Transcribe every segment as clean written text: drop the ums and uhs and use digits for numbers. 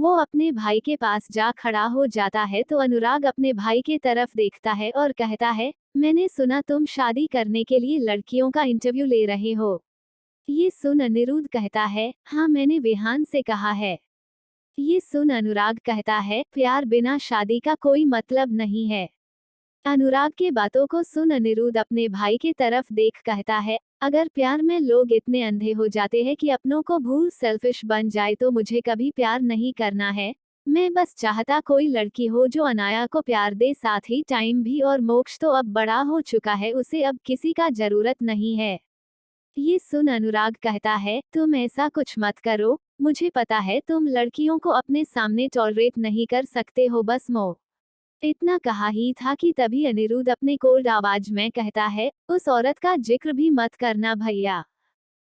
वो अपने भाई के पास जा खड़ा हो जाता है तो अनुराग अपने भाई के तरफ देखता है और कहता है, मैंने सुना तुम शादी करने के लिए लड़कियों का इंटरव्यू ले रहे हो। ये सुन अनिरुद्ध कहता है, हाँ मैंने विहान से कहा है। ये सुन अनुराग कहता है, प्यार बिना शादी का कोई मतलब नहीं है। अनुराग के बातों को सुन अनिरुद्ध अपने भाई के तरफ देख कहता है, अगर प्यार में लोग इतने अंधे हो जाते हैं कि अपनों को भूल सेल्फिश बन जाए तो मुझे कभी प्यार नहीं करना है। मैं बस चाहता कोई लड़की हो जो अनाया को प्यार दे, साथ ही टाइम भी, और मोक्ष तो अब बड़ा हो चुका है, उसे अब किसी का जरूरत नहीं है। ये सुन अनुराग कहता है, तुम ऐसा कुछ मत करो, मुझे पता है तुम लड़कियों को अपने सामने टॉलरेट नहीं कर सकते हो, बस मोह। इतना कहा ही था कि तभी अनिरुद्ध अपने कोल्ड आवाज में कहता है, उस औरत का जिक्र भी मत करना भैया।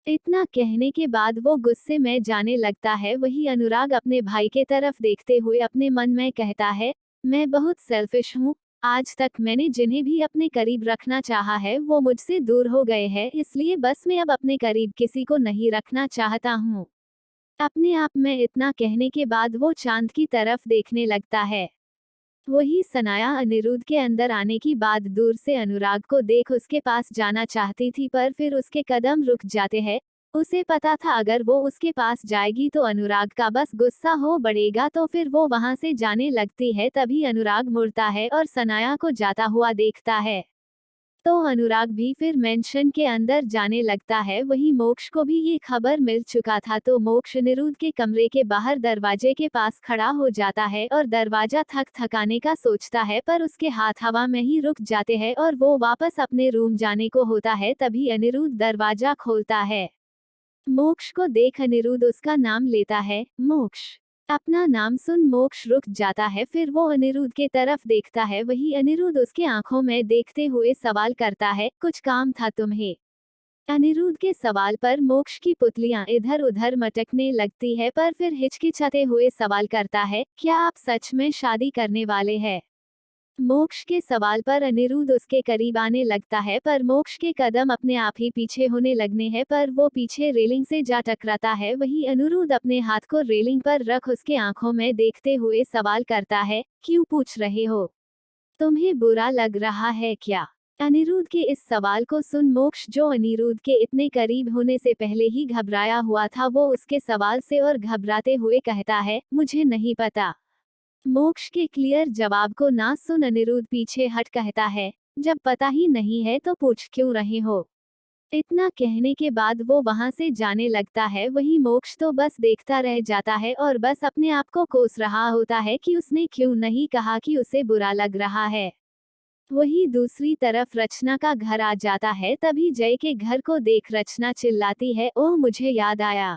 इतना कहने के बाद वो गुस्से में जाने लगता है। वही अनुराग अपने भाई के तरफ देखते हुए अपने मन में कहता है, मैं बहुत सेल्फिश हूँ। आज तक मैंने जिन्हें भी अपने करीब रखना चाहा है वो मुझसे दूर हो गए हैं, इसलिए बस मैं अब अपने करीब किसी को नहीं रखना चाहता हूँ। अपने आप में इतना कहने के बाद वो चांद की तरफ देखने लगता है। वही सनाया अनिरुद्ध के अंदर आने की बाद दूर से अनुराग को देख उसके पास जाना चाहती थी, पर फिर उसके कदम रुक जाते हैं। उसे पता था अगर वो उसके पास जाएगी तो अनुराग का बस गुस्सा हो बढ़ेगा, तो फिर वो वहां से जाने लगती है। तभी अनुराग मुड़ता है और सनाया को जाता हुआ देखता है। तो अनुराग भी फिर मेंशन के अंदर जाने लगता है। वही मोक्ष को भी ये खबर मिल चुका था, तो मोक्ष अनिरुद्ध के कमरे के बाहर दरवाजे के पास खड़ा हो जाता है और दरवाजा थक थकाने का सोचता है, पर उसके हाथ हवा में ही रुक जाते हैं और वो वापस अपने रूम जाने को होता है। तभी अनिरुद्ध दरवाजा खोलता है। मोक्ष को देख अनिरुद्ध उसका नाम लेता है, मोक्ष। अपना नाम सुन मोक्ष रुक जाता है, फिर वो अनिरुद्ध के तरफ देखता है। वही अनिरुद्ध उसके आंखों में देखते हुए सवाल करता है, कुछ काम था तुम्हें? अनिरुद्ध के सवाल पर मोक्ष की पुतलियां इधर उधर मटकने लगती है, पर फिर हिचकिचाते हुए सवाल करता है, क्या आप सच में शादी करने वाले हैं? मोक्ष के सवाल पर अनिरुद्ध उसके करीब आने लगता है, पर मोक्ष के कदम अपने आप ही पीछे होने लगने हैं, पर वो पीछे रेलिंग से जा टकराता है। वही अनिरुद्ध अपने हाथ को रेलिंग पर रख उसके आंखों में देखते हुए सवाल करता है, क्यों पूछ रहे हो? तुम्हें बुरा लग रहा है क्या? अनिरुद्ध के इस सवाल को सुन मोक्ष, जो अनिरुद्ध के इतने करीब होने से पहले ही घबराया हुआ था, वो उसके सवाल से और घबराते हुए कहता है, मुझे नहीं पता। मोक्ष के क्लियर जवाब को ना सुन अनिरुद्ध पीछे हट कहता है, जब पता ही नहीं है तो पूछ क्यों रहे हो? इतना कहने के बाद वो वहां से जाने लगता है। वही मोक्ष तो बस देखता रह जाता है और बस अपने आप को कोस रहा होता है कि उसने क्यों नहीं कहा कि उसे बुरा लग रहा है। वही दूसरी तरफ रचना का घर आ जाता है। तभी जय के घर को देख रचना चिल्लाती है, ओह मुझे याद आया।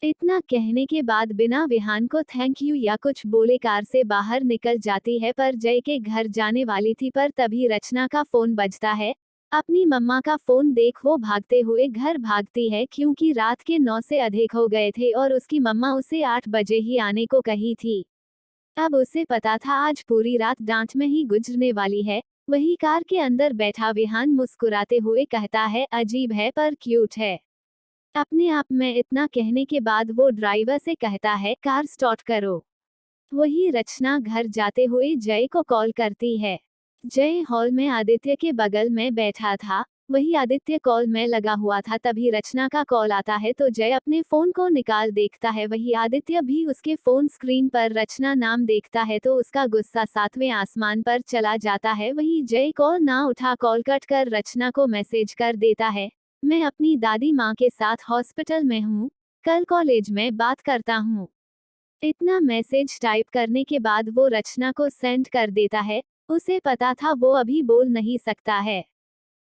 इतना कहने के बाद बिना विहान को थैंक यू या कुछ बोले कार से बाहर निकल जाती है, पर जय के घर जाने वाली थी। पर तभी रचना का फोन बजता है। अपनी मम्मा का फोन देख वो भागते हुए घर भागती है, क्योंकि रात के 9 से अधिक हो गए थे और उसकी मम्मा उसे 8 बजे ही आने को कही थी। अब उसे पता था आज पूरी रात डांट में ही गुजरने वाली है। वही कार के अंदर बैठा विहान मुस्कुराते हुए कहता है, अजीब है पर क्यूट है। अपने आप में इतना कहने के बाद वो ड्राइवर से कहता है, कार स्टार्ट करो। वही रचना घर जाते हुए जय को कॉल करती है। जय हॉल में आदित्य के बगल में बैठा था। वही आदित्य कॉल में लगा हुआ था। तभी रचना का कॉल आता है तो जय अपने फोन को निकाल देखता है। वही आदित्य भी उसके फोन स्क्रीन पर रचना नाम देखता है तो उसका गुस्सा 7वें आसमान पर चला जाता है। वही जय कॉल ना उठा कॉल कट कर रचना को मैसेज कर देता है, मैं अपनी दादी माँ के साथ हॉस्पिटल में हूँ, कल कॉलेज में बात करता हूँ। इतना मैसेज टाइप करने के बाद वो रचना को सेंड कर देता है। उसे पता था वो अभी बोल नहीं सकता है।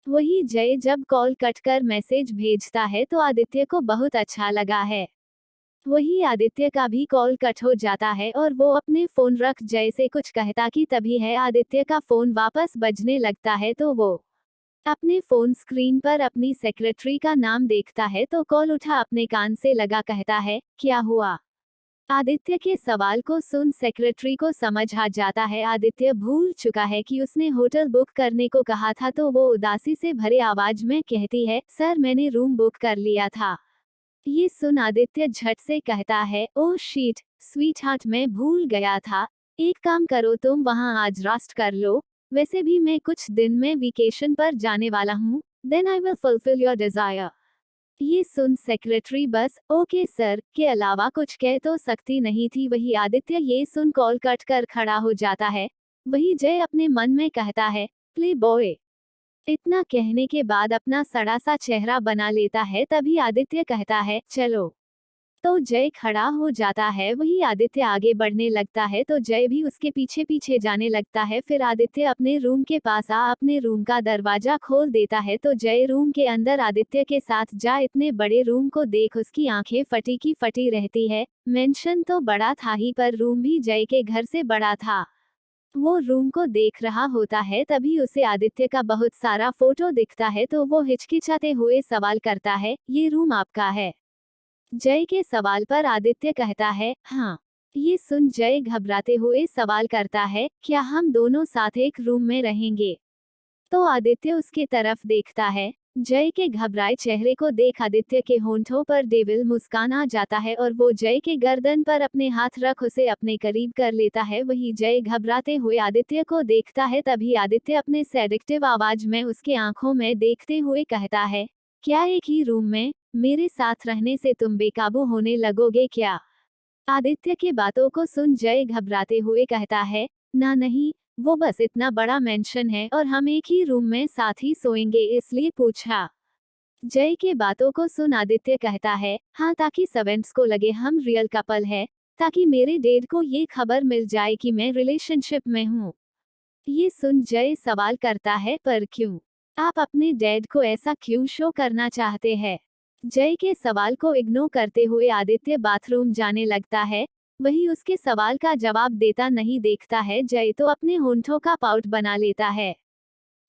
वही जय जब कॉल कट कर मैसेज भेजता है तो आदित्य को बहुत अच्छा लगा है। वही आदित्य का भी कॉल कट हो जाता है और वो अपने फोन रख जय से कुछ कहता कि तभी है आदित्य का फोन वापस बजने लगता है तो वो अपने फोन स्क्रीन पर अपनी सेक्रेटरी का नाम देखता है तो कॉल उठा अपने कान से लगा कहता है, क्या हुआ? आदित्य के सवाल को सुन सेक्रेटरी को समझ आ जाता है। आदित्य भूल चुका है कि उसने होटल बुक करने को कहा था तो वो उदासी से भरे आवाज में कहती है, सर मैंने रूम बुक कर लिया था। ये सुन आदित्य झट से कहता है, ओह शीट स्वीट हार्ट, मैं भूल गया था। एक काम करो, तुम वहां आज रास्ट कर लो। वैसे भी मैं कुछ दिन में वेकेशन पर जाने वाला हूँ। Then I will fulfil your desire. ये सुन सेक्रेटरी बस ओके सर के अलावा कुछ कह तो सकती नहीं थी। वही आदित्य ये सुन कॉल कट कर खड़ा हो जाता है। वही जय अपने मन में कहता है, प्ले बॉय। इतना कहने के बाद अपना सड़ा सा चेहरा बना लेता है। तभी आदित्य कहता है, चलो। तो जय खड़ा हो जाता है। वही आदित्य आगे बढ़ने लगता है तो जय भी उसके पीछे पीछे जाने लगता है। फिर आदित्य अपने रूम के पास अपने रूम का दरवाजा खोल देता है तो जय रूम के अंदर आदित्य के साथ जा। इतने बड़े रूम को देख उसकी आंखें फटी की फटी रहती है। मेंशन तो बड़ा था ही, पर रूम भी जय के घर से बड़ा था। वो रूम को देख रहा होता है तभी उसे आदित्य का बहुत सारा फोटो दिखता है तो वो हिचकिचाते हुए सवाल करता है, ये रूम आपका है? जय के सवाल पर आदित्य कहता है, हाँ। ये सुन जय घबराते हुए सवाल करता है, क्या हम दोनों साथ एक रूम में रहेंगे? तो आदित्य उसके तरफ देखता है। जय के घबराए चेहरे को देख आदित्य के होंठों पर डेविल मुस्कान आ जाता है और वो जय के गर्दन पर अपने हाथ रख उसे अपने करीब कर लेता है। वही जय घबराते हुए आदित्य को देखता है तभी आदित्य अपने सेडिक्टिव आवाज में उसके आंखों में देखते हुए कहता है, क्या एक ही रूम में मेरे साथ रहने से तुम बेकाबू होने लगोगे क्या? आदित्य की बातों को सुन जय घबराते हुए कहता है, ना नहीं, वो बस इतना बड़ा मेंशन है और हम एक ही रूम में साथ ही सोएंगे इसलिए पूछा। जय के बातों को सुन आदित्य कहता है, हाँ, ताकि सेवेंट्स को लगे हम रियल कपल है, ताकि मेरे डैड को ये खबर मिल जाए कि मैं रिलेशनशिप में हूँ। ये सुन जय सवाल करता है, पर क्यों? आप अपने डैड को ऐसा क्यों शो करना चाहते हैं? जय के सवाल को इग्नोर करते हुए आदित्य बाथरूम जाने लगता है। वही उसके सवाल का जवाब देता नहीं देखता है जय तो अपने होंठों का पाउट बना लेता है।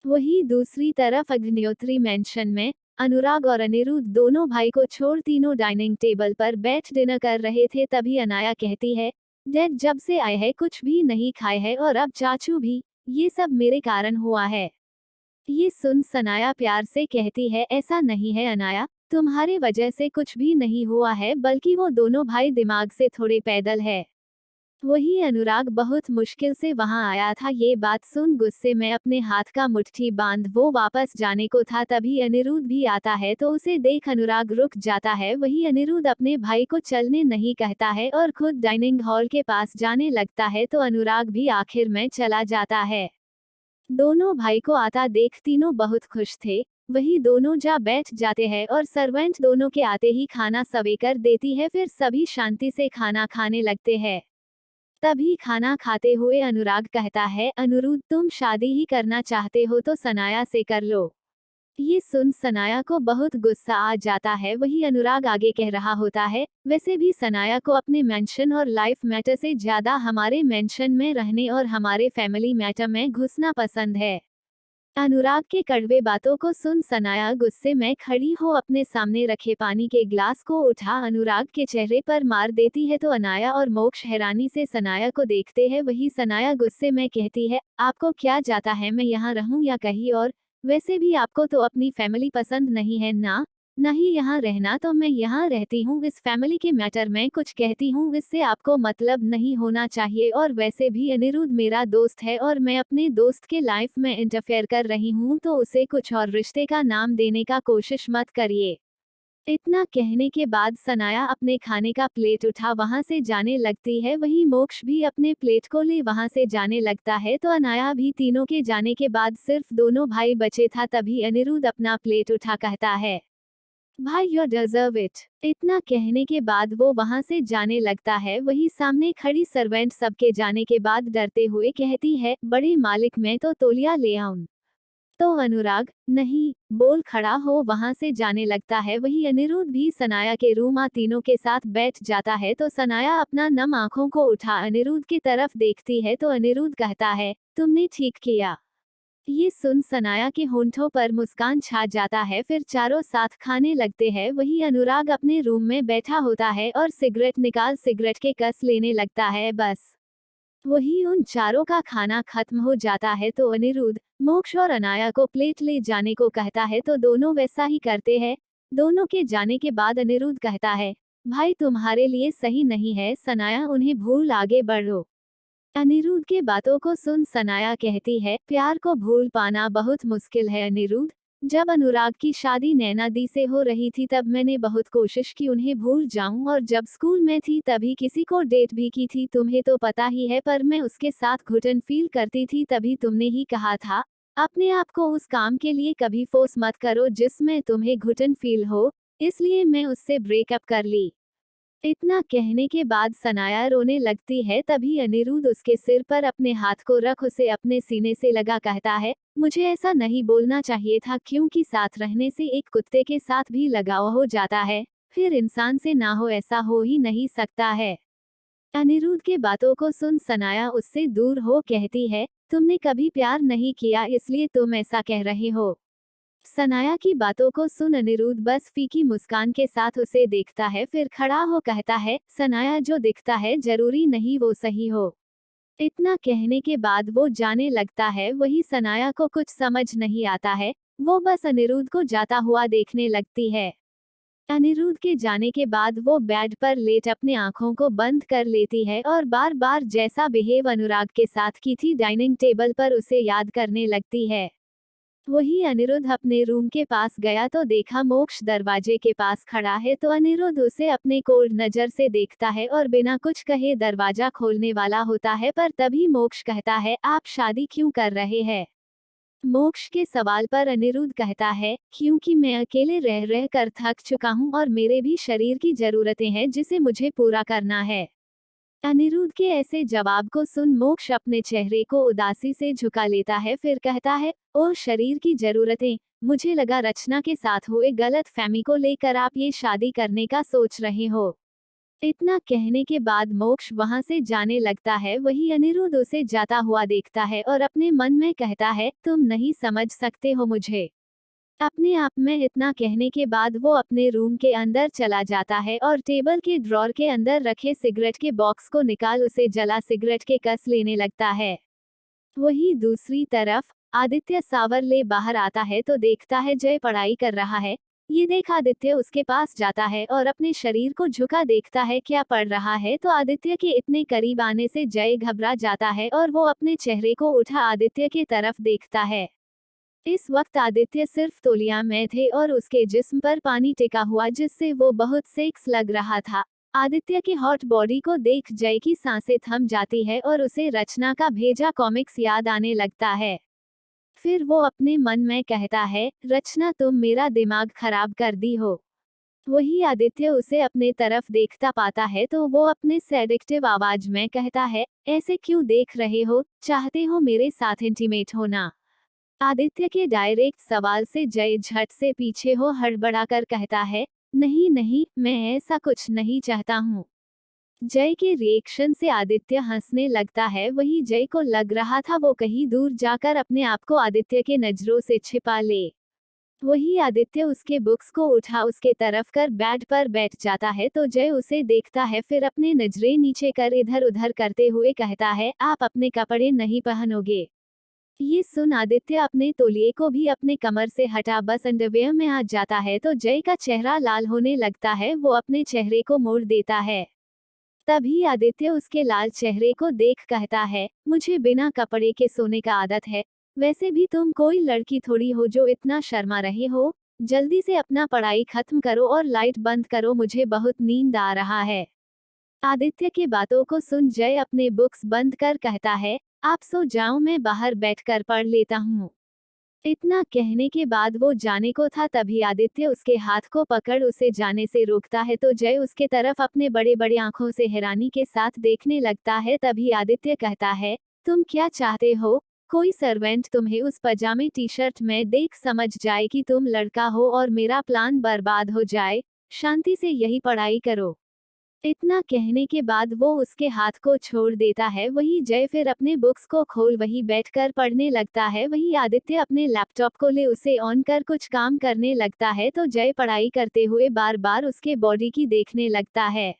वही दूसरी तरफ अग्निहोत्री मेंशन में अनुराग और अनिरुद्ध दोनों भाई को छोड़ तीनों डाइनिंग टेबल पर बैठ डिनर कर रहे थे। तभी अनाया कहती है, डैड जब से आए हैं कुछ भी नहीं खाए है और अब चाचू भी, ये सब मेरे कारण हुआ है। ये सुन सनाया प्यार से कहती है, ऐसा नहीं है अनाया, तुम्हारे वजह से कुछ भी नहीं हुआ है, बल्कि वो दोनों भाई दिमाग से थोड़े पैदल है। वही अनुराग बहुत मुश्किल से वहां आया था। ये बात सुन गुस्से में अपने हाथ का मुट्ठी बांध वो वापस जाने को था तभी अनिरुद्ध भी आता है तो उसे देख अनुराग रुक जाता है। वही अनिरुद्ध अपने भाई को चलने नहीं कहता है और खुद डाइनिंग हॉल के पास जाने लगता है तो अनुराग भी आखिर में चला जाता है। दोनों भाई को आता देख तीनों बहुत खुश थे। वही दोनों जा बैठ जाते हैं और सर्वेंट दोनों के आते ही खाना सर्व कर देती है। फिर सभी शांति से खाना खाने लगते हैं। तभी खाना खाते हुए अनुराग कहता है, अनिरुद्ध तुम शादी ही करना चाहते हो तो सनाया से कर लो। ये सुन सनाया को बहुत गुस्सा आ जाता है। वही अनुराग आगे कह रहा होता है, वैसे भी सनाया को अपने मेंशन और लाइफ मैटर से ज्यादा हमारे मेंशन में रहने और हमारे फैमिली मैटर में घुसना पसंद है। अनुराग के कड़वे बातों को सुन सनाया गुस्से में खड़ी हो अपने सामने रखे पानी के ग्लास को उठा अनुराग के चेहरे पर मार देती है तो अनाया और मोक्ष हैरानी से सनाया को देखते हैं। वही सनाया गुस्से में कहती है, आपको क्या जाता है मैं यहाँ रहूं या कहीं और? वैसे भी आपको तो अपनी फैमिली पसंद नहीं है ना? नहीं यहाँ रहना तो मैं यहाँ रहती हूँ। इस फैमिली के मैटर में कुछ कहती हूँ इससे आपको मतलब नहीं होना चाहिए। और वैसे भी अनिरुद्ध मेरा दोस्त है और मैं अपने दोस्त के लाइफ में इंटरफेयर कर रही हूँ तो उसे कुछ और रिश्ते का नाम देने का कोशिश मत करिए। इतना कहने के बाद सनाया अपने खाने का प्लेट उठा वहां से जाने लगती है। वही मोक्ष भी अपने प्लेट को ले वहां से जाने लगता है तो अनाया भी तीनों के जाने के बाद सिर्फ दोनों भाई बचे था। तभी अनिरुद्ध अपना प्लेट उठा कहता है, भाई यू डिजर्व इट। इतना कहने के बाद वो वहां से जाने लगता है। वही सामने खड़ी सर्वेंट सबके जाने के बाद डरते हुए कहती है, बड़े मालिक मैं तो तौलिया ले आऊं। तो अनुराग नहीं बोल खड़ा हो वहां से जाने लगता है। वही अनिरुद्ध भी सनाया के रूम तीनों के साथ बैठ जाता है तो सनाया अपना नम आंखों को उठा अनिरुद्ध की तरफ देखती है तो अनिरुद्ध कहता है, तुमने ठीक किया। ये सुन सनाया के होंठों पर मुस्कान छा जाता है। फिर चारों साथ खाने लगते हैं। वही अनुराग अपने रूम में बैठा होता है और सिगरेट निकाल सिगरेट के कस लेने लगता है। बस वही उन चारों का खाना खत्म हो जाता है तो अनिरुद्ध मोक्ष और अनाया को प्लेट ले जाने को कहता है तो दोनों वैसा ही करते हैं। दोनों के जाने के बाद अनिरुद्ध कहता है, भाई तुम्हारे लिए सही नहीं है सनाया, उन्हें भूल आगे बढ़ो। अनिरुद्ध के बातों को सुन सनाया कहती है, प्यार को भूल पाना बहुत मुश्किल है अनिरुद्ध। जब अनुराग की शादी नैना दी से हो रही थी तब मैंने बहुत कोशिश की उन्हें भूल जाऊं, और जब स्कूल में थी तभी किसी को डेट भी की थी, तुम्हें तो पता ही है, पर मैं उसके साथ घुटन फील करती थी। तभी तुमने ही कहा था, अपने आप को उस काम के लिए कभी फोर्स मत करो जिसमें तुम्हें घुटन फील हो, इसलिए मैं उससे ब्रेकअप कर ली। इतना कहने के बाद सनाया रोने लगती है। तभी अनिरुद्ध उसके सिर पर अपने हाथ को रख उसे अपने सीने से लगा कहता है, मुझे ऐसा नहीं बोलना चाहिए था, क्योंकि साथ रहने से एक कुत्ते के साथ भी लगाव हो जाता है, फिर इंसान से ना हो ऐसा हो ही नहीं सकता है। अनिरुद्ध के बातों को सुन सनाया उससे दूर हो कहती है, तुमने कभी प्यार नहीं किया इसलिए तुम ऐसा कह रहे हो। सनाया की बातों को सुन अनिरुद्ध बस फीकी मुस्कान के साथ उसे देखता है, फिर खड़ा हो कहता है, सनाया जो दिखता है जरूरी नहीं वो सही हो। इतना कहने के बाद वो जाने लगता है। वही सनाया को कुछ समझ नहीं आता है, वो बस अनिरुद्ध को जाता हुआ देखने लगती है। अनिरुद्ध के जाने के बाद वो बेड पर लेट अपने आंखों को बंद कर लेती है और बार बार जैसा बिहेव अनुराग के साथ की थी डाइनिंग टेबल पर उसे याद करने लगती है। वही अनिरुद्ध अपने रूम के पास गया तो देखा मोक्ष दरवाजे के पास खड़ा है, तो अनिरुद्ध उसे अपने कोल्ड नजर से देखता है और बिना कुछ कहे दरवाजा खोलने वाला होता है, पर तभी मोक्ष कहता है, आप शादी क्यों कर रहे हैं। मोक्ष के सवाल पर अनिरुद्ध कहता है, क्योंकि मैं अकेले रह रह कर थक चुका हूँ और मेरे भी शरीर की जरूरतें हैं जिसे मुझे पूरा करना है। अनिरुद्ध के ऐसे जवाब को सुन मोक्ष अपने चेहरे को उदासी से झुका लेता है, फिर कहता है, ओ शरीर की जरूरतें, मुझे लगा रचना के साथ हुए गलत फहमी को लेकर आप ये शादी करने का सोच रहे हो। इतना कहने के बाद मोक्ष वहां से जाने लगता है। वही अनिरुद्ध उसे जाता हुआ देखता है और अपने मन में कहता है, तुम नहीं समझ सकते हो मुझे। अपने आप में इतना कहने के बाद वो अपने रूम के अंदर चला जाता है और टेबल के ड्रॉर के अंदर रखे सिगरेट के बॉक्स को निकाल उसे जला सिगरेट के कस लेने लगता है। वही दूसरी तरफ आदित्य सावरले बाहर आता है तो देखता है जय पढ़ाई कर रहा है। ये देख आदित्य उसके पास जाता है और अपने शरीर को झुका देखता है क्या पढ़ रहा है, तो आदित्य के इतने करीब आने से जय घबरा जाता है और वो अपने चेहरे को उठा आदित्य के तरफ देखता है। इस वक्त आदित्य सिर्फ तौलिया में थे और उसके जिस्म पर पानी टिका हुआ जिससे वो बहुत सेक्स लग रहा था। आदित्य की हॉट बॉडी को देख जय की सांसें थम जाती है और उसे रचना का भेजा कॉमिक्स याद आने लगता है। फिर वो अपने मन में कहता है, रचना तुम मेरा दिमाग खराब कर दी हो। वही आदित्य उसे अपने तरफ देखता पाता है तो वो अपने सेडिक्टिव आवाज में कहता है, ऐसे क्यों देख रहे हो, चाहते हो मेरे साथ इंटीमेट होना। आदित्य के डायरेक्ट सवाल से जय झट से पीछे हो हड़बड़ाकर कहता है, नहीं नहीं, मैं ऐसा कुछ नहीं चाहता हूँ। जय के रिएक्शन से आदित्य हंसने लगता है। वही जय को लग रहा था वो कहीं दूर जाकर अपने आप को आदित्य के नजरों से छिपा ले। वही आदित्य उसके बुक्स को उठा उसके तरफ कर बेड पर बैठ जाता है तो जय उसे देखता है, फिर अपने नजरें नीचे कर इधर उधर करते हुए कहता है, आप अपने कपड़े नहीं पहनोगे। ये सुन आदित्य अपने तौलिए को भी अपने कमर से हटा बस अंडरवेयर में आ जाता है तो जय का चेहरा लाल होने लगता है। वो अपने चेहरे को मोड़ देता है। तभी आदित्य उसके लाल चेहरे को देख कहता है, मुझे बिना कपड़े के सोने का आदत है। वैसे भी तुम कोई लड़की थोड़ी हो जो इतना शर्मा रहे हो। जल्दी से अपना पढ़ाई खत्म करो और लाइट बंद करो, मुझे बहुत नींद आ रहा है। आदित्य की बातों को सुन जय अपने बुक्स बंद कर कहता है, आप सो जाओ, मैं बाहर बैठकर पढ़ लेता हूँ। इतना कहने के बाद वो जाने को था तभी आदित्य उसके हाथ को पकड़ उसे जाने से रोकता है तो जय उसके तरफ अपने बड़े बड़े आंखों से हैरानी के साथ देखने लगता है। तभी आदित्य कहता है, तुम क्या चाहते हो, कोई सर्वेंट तुम्हें उस पजामे टी शर्ट में देख समझ जाए कि तुम लड़का हो और मेरा प्लान बर्बाद हो जाए। शांति से यही पढ़ाई करो। इतना कहने के बाद वो उसके हाथ को छोड़ देता है। वही जय फिर अपने बुक्स को खोल वही बैठकर पढ़ने लगता है। वही आदित्य अपने लैपटॉप को ले उसे ऑन कर कुछ काम करने लगता है तो जय पढ़ाई करते हुए बार बार उसके बॉडी की देखने लगता है।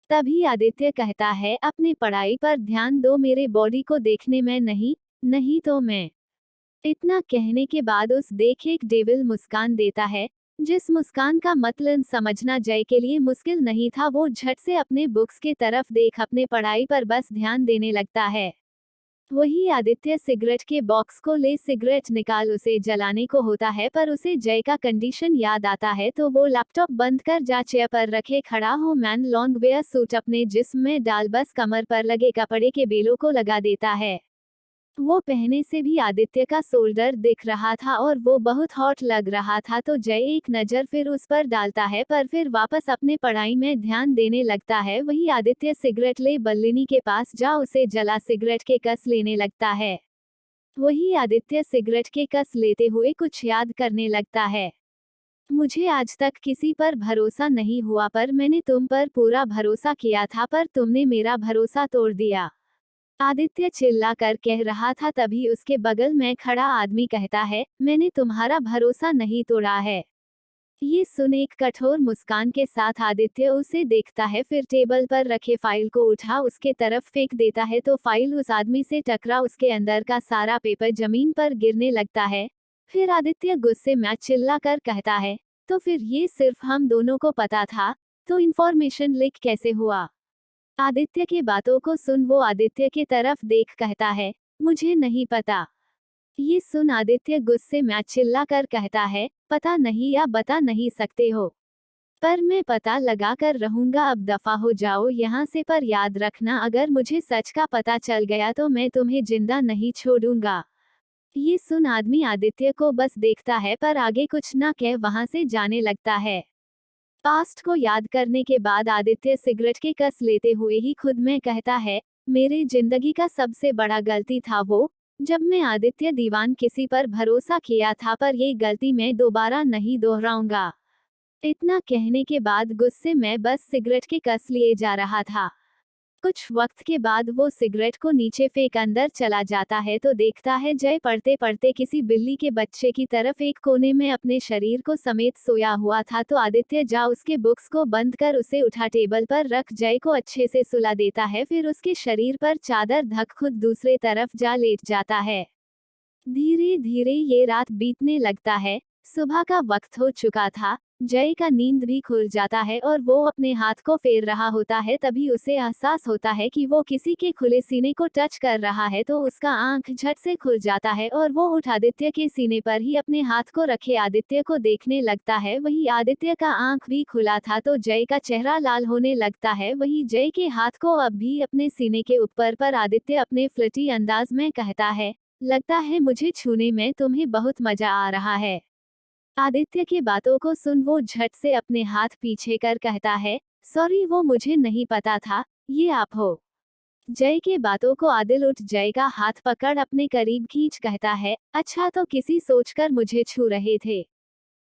तभी आदित्य कहता है, अपनी पढ़ाई पर ध्यान दो, मेरे बॉडी को देखने में नहीं, नहीं तो मैं। इतना कहने के बाद उस देख एक डेविल मुस्कान देता है। जिस मुस्कान का मतलब समझना जय के लिए मुश्किल नहीं था, वो झट से अपने बुक्स के तरफ देख अपने पढ़ाई पर बस ध्यान देने लगता है। वही आदित्य सिगरेट के बॉक्स को ले सिगरेट निकाल उसे जलाने को होता है, पर उसे जय का कंडीशन याद आता है तो वो लैपटॉप बंद कर जा चेयर पर रखे खड़ा हो मैन लॉन्ग वेयर सूट अपने जिस्म में डाल बस कमर पर लगे कपड़े के बेलों को लगा देता है। वो पहने से भी आदित्य का शोल्डर दिख रहा था और वो बहुत हॉट लग रहा था, तो जय एक नज़र फिर उस पर डालता है पर फिर वापस अपने पढ़ाई में ध्यान देने लगता है। वही आदित्य सिगरेट ले बल्लिनी के पास जा उसे जला सिगरेट के कस लेने लगता है। वही आदित्य सिगरेट के कस लेते हुए कुछ याद करने लगता है। मुझे आज तक किसी पर भरोसा नहीं हुआ, पर मैंने तुम पर पूरा भरोसा किया था, पर तुमने मेरा भरोसा तोड़ दिया। आदित्य चिल्लाकर कह रहा था, तभी उसके बगल में खड़ा आदमी कहता है, मैंने तुम्हारा भरोसा नहीं तोड़ा है। ये सुन एक कठोर मुस्कान के साथ आदित्य उसे देखता है, फिर टेबल पर रखे फाइल को उठा उसके तरफ फेंक देता है तो फाइल उस आदमी से टकरा उसके अंदर का सारा पेपर जमीन पर गिरने लगता है। फिर आदित्य गुस्से में चिल्लाकर कहता है, तो फिर ये सिर्फ हम दोनों को पता था, तो इन्फॉर्मेशन लीक कैसे हुआ? आदित्य की बातों को सुन वो आदित्य की तरफ देख कहता है, मुझे नहीं पता। ये सुन आदित्य गुस्से में चिल्लाकर कहता है, पता नहीं या बता नहीं सकते हो, पर मैं पता लगा कर रहूंगा, अब दफा हो जाओ यहाँ से, पर याद रखना अगर मुझे सच का पता चल गया तो मैं तुम्हें जिंदा नहीं छोड़ूंगा। ये सुन आदमी आदित्य को बस देखता है पर आगे कुछ ना कह वहां से जाने लगता है। पास्ट को याद करने के बाद आदित्य सिगरेट के कस लेते हुए ही खुद में कहता है, मेरे जिंदगी का सबसे बड़ा गलती था वो, जब मैं आदित्य दीवान किसी पर भरोसा किया था, पर ये गलती मैं दोबारा नहीं दोहराऊंगा। इतना कहने के बाद गुस्से में बस सिगरेट के कस लिए जा रहा था। कुछ वक्त के बाद वो सिगरेट को नीचे फेंक अंदर चला जाता है तो देखता है जय पढ़ते पढ़ते किसी बिल्ली के बच्चे की तरफ एक कोने में अपने शरीर को समेत सोया हुआ था, तो आदित्य जा उसके बुक्स को बंद कर उसे उठा टेबल पर रख जय को अच्छे से सुला देता है, फिर उसके शरीर पर चादर ढक खुद दूसरे तरफ जा लेट जाता है। धीरे धीरे ये रात बीतने लगता है। सुबह का वक्त हो चुका था। जय का नींद भी खुल जाता है और वो अपने हाथ को फेर रहा होता है, तभी उसे एहसास होता है कि वो किसी के खुले सीने को टच कर रहा है, तो उसका आंख झट से खुल जाता है और वो उठ आदित्य के सीने पर ही अपने हाथ को रखे आदित्य को देखने लगता है। वही आदित्य का आंख भी खुला था तो जय का चेहरा लाल होने लगता है। वही जय के हाथ को अब भी अपने सीने के ऊपर पर आदित्य अपने फ्लर्टी अंदाज में कहता है, लगता है मुझे छूने में तुम्हें बहुत मजा आ रहा है। आदित्य की बातों को सुन वो झट से अपने हाथ पीछे कर कहता है, सॉरी वो मुझे नहीं पता था, ये आप हो। जय के बातों को आदिल उठ जय का हाथ पकड़ अपने करीब खींच कहता है, अच्छा तो किसी सोचकर मुझे छू रहे थे।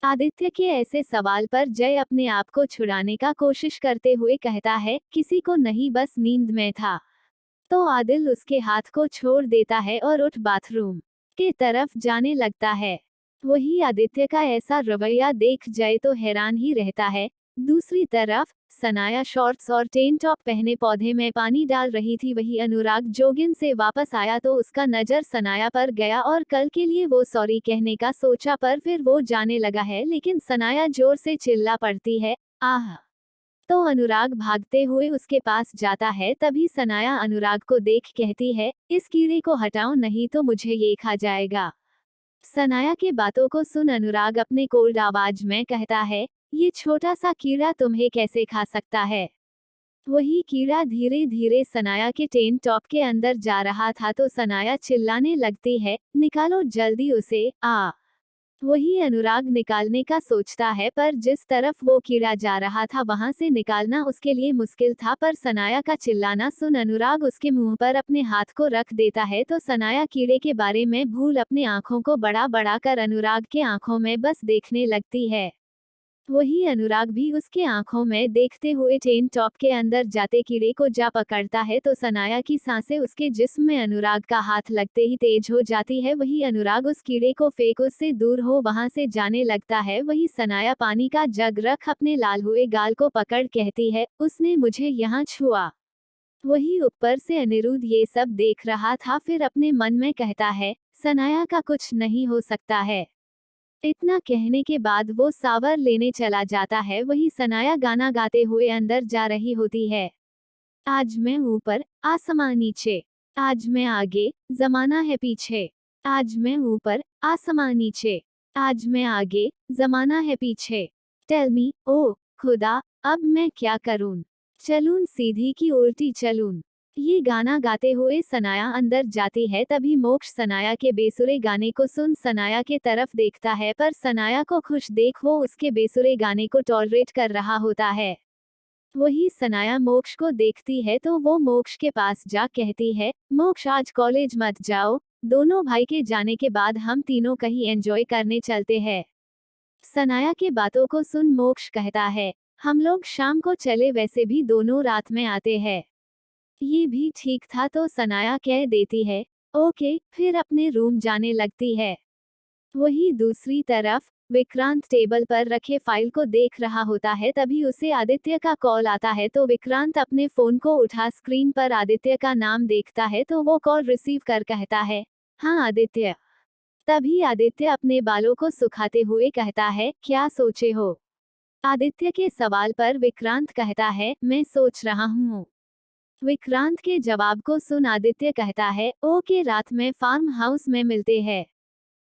आदित्य के ऐसे सवाल पर जय अपने आप को छुड़ाने का कोशिश करते हुए कहता है, किसी को नहीं बस नींद में था। तो आदिल उसके हाथ को छोड़ देता है और उठ बाथरूम की तरफ जाने लगता है। वही आदित्य का ऐसा रवैया देख जय तो हैरान ही रहता है। दूसरी तरफ सनाया शॉर्ट्स और टेन टॉप पहने पौधे में पानी डाल रही थी। वही अनुराग जोगिन से वापस आया तो उसका नजर सनाया पर गया और कल के लिए वो सॉरी कहने का सोचा, पर फिर वो जाने लगा है, लेकिन सनाया जोर से चिल्ला पड़ती है, आह। तो अनुराग भागते हुए उसके पास जाता है, तभी सनाया अनुराग को देख कहती है, इस कीड़े को हटाओ नहीं तो मुझे ये खा जाएगा। सनाया के बातों को सुन अनुराग अपने कोल्ड आवाज में कहता है, ये छोटा सा कीड़ा तुम्हें कैसे खा सकता है? वही कीड़ा धीरे धीरे सनाया के टेन टॉप के अंदर जा रहा था तो सनाया चिल्लाने लगती है, निकालो जल्दी उसे, आ। वही अनुराग निकालने का सोचता है, पर जिस तरफ वो कीड़ा जा रहा था वहां से निकालना उसके लिए मुश्किल था, पर सनाया का चिल्लाना सुन अनुराग उसके मुंह पर अपने हाथ को रख देता है तो सनाया कीड़े के बारे में भूल अपने आंखों को बड़ा बड़ा कर अनुराग के आंखों में बस देखने लगती है। वही अनुराग भी उसके आंखों में देखते हुए टेन टॉप के अंदर जाते कीड़े को जा पकड़ता है तो सनाया की सांसें उसके जिस्म में अनुराग का हाथ लगते ही तेज हो जाती है। वही अनुराग उस कीड़े को फेंक उससे दूर हो वहां से जाने लगता है। वही सनाया पानी का जग रख अपने लाल हुए गाल को पकड़ कहती है, उसने मुझे यहाँ छुआ। वही ऊपर से अनिरुद्ध ये सब देख रहा था, फिर अपने मन में कहता है, सनाया का कुछ नहीं हो सकता है। इतना कहने के बाद वो सावर लेने चला जाता है। वही सनाया गाना गाते हुए अंदर जा रही होती है। आज मैं ऊपर, आसमां नीचे। आज मैं आगे, जमाना है पीछे। आज मैं ऊपर, आसमां नीचे। आज मैं आगे, जमाना है पीछे। टेल मी, ओ खुदा, अब मैं क्या करूं? चलूं सीधी की उल्टी चलूं? ये गाना गाते हुए सनाया अंदर जाती है। तभी मोक्ष सनाया के बेसुरे गाने को सुन सनाया के तरफ देखता है, पर सनाया को खुश देख वो उसके बेसुरे गाने को टॉलरेट कर रहा होता है। वही सनाया मोक्ष को देखती है तो वो मोक्ष के पास जा कहती है, मोक्ष आज कॉलेज मत जाओ, दोनों भाई के जाने के बाद हम तीनों कहीं एंजॉय करने चलते हैं। सनाया के बातों को सुन मोक्ष कहता है, हम लोग शाम को चले, वैसे भी दोनों रात में आते हैं। ये भी ठीक था तो सनाया कह देती है, ओके, फिर अपने रूम जाने लगती है। वही दूसरी तरफ विक्रांत टेबल पर रखे फाइल को देख रहा होता है। तभी उसे आदित्य का कॉल आता है तो विक्रांत अपने फोन को उठा स्क्रीन पर आदित्य का नाम देखता है तो वो कॉल रिसीव कर कहता है, हाँ आदित्य। तभी आदित्य अपने बालों को सुखाते हुए कहता है, क्या सोचे हो? आदित्य के सवाल पर विक्रांत कहता है, मैं सोच रहा हूँ। विक्रांत के जवाब को सुन आदित्य कहता है, ओके, रात में फार्म हाउस में मिलते हैं।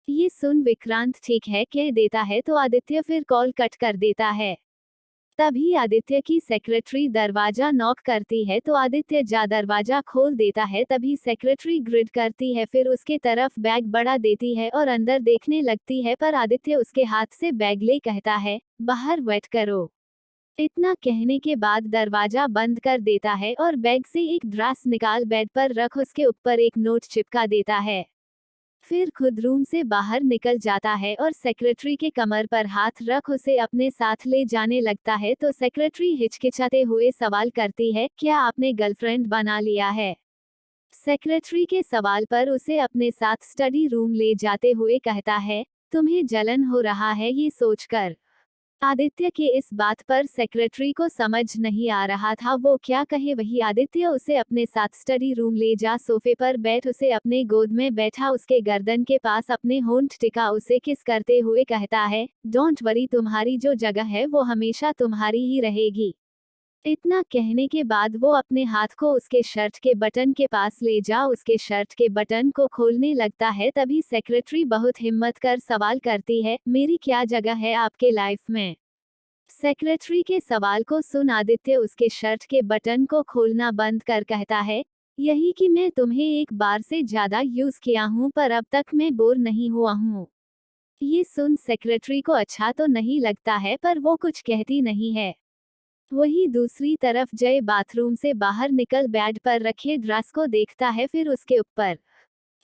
ये सुन विक्रांत ठीक है कह देता है तो आदित्य फिर कॉल कट कर देता है। तभी आदित्य की सेक्रेटरी दरवाजा नॉक करती है तो आदित्य जा दरवाजा खोल देता है। तभी सेक्रेटरी ग्रिड करती है, फिर उसके तरफ बैग बढ़ा देती है और अंदर देखने लगती है, पर आदित्य उसके हाथ से बैग ले कहता है, बाहर वेट करो। इतना कहने के बाद दरवाजा बंद कर देता है और बैग से एक ड्रेस निकाल बेड पर रख उसके ऊपर एक नोट चिपका देता है। फिर खुद रूम से बाहर निकल जाता है और सेक्रेटरी के कमर पर हाथ रख उसे अपने साथ ले जाने लगता है तो सेक्रेटरी हिचकिचाते हुए सवाल करती है, क्या आपने गर्लफ्रेंड बना लिया है? सेक्रेटरी के सवाल पर उसे अपने साथ स्टडी रूम ले जाते हुए कहता है, तुम्हें जलन हो रहा है ये सोचकर। आदित्य के इस बात पर सेक्रेटरी को समझ नहीं आ रहा था वो क्या कहे। वही आदित्य उसे अपने साथ स्टडी रूम ले जा सोफे पर बैठ उसे अपने गोद में बैठा उसके गर्दन के पास अपने होंठ टिका उसे किस करते हुए कहता है, डोंट वरी, तुम्हारी जो जगह है वो हमेशा तुम्हारी ही रहेगी। इतना कहने के बाद वो अपने हाथ को उसके शर्ट के बटन के पास ले जा उसके शर्ट के बटन को खोलने लगता है। तभी सेक्रेटरी बहुत हिम्मत कर सवाल करती है, मेरी क्या जगह है आपके लाइफ में? सेक्रेटरी के सवाल को सुन आदित्य उसके शर्ट के बटन को खोलना बंद कर कहता है, यही कि मैं तुम्हें एक बार से ज्यादा यूज किया हूँ पर अब तक मैं बोर नहीं हुआ हूँ। ये सुन सेक्रेटरी को अच्छा तो नहीं लगता है पर वो कुछ कहती नहीं है। वही दूसरी तरफ जय बाथरूम से बाहर निकल बेड पर रखे ड्रेस को देखता है, फिर उसके ऊपर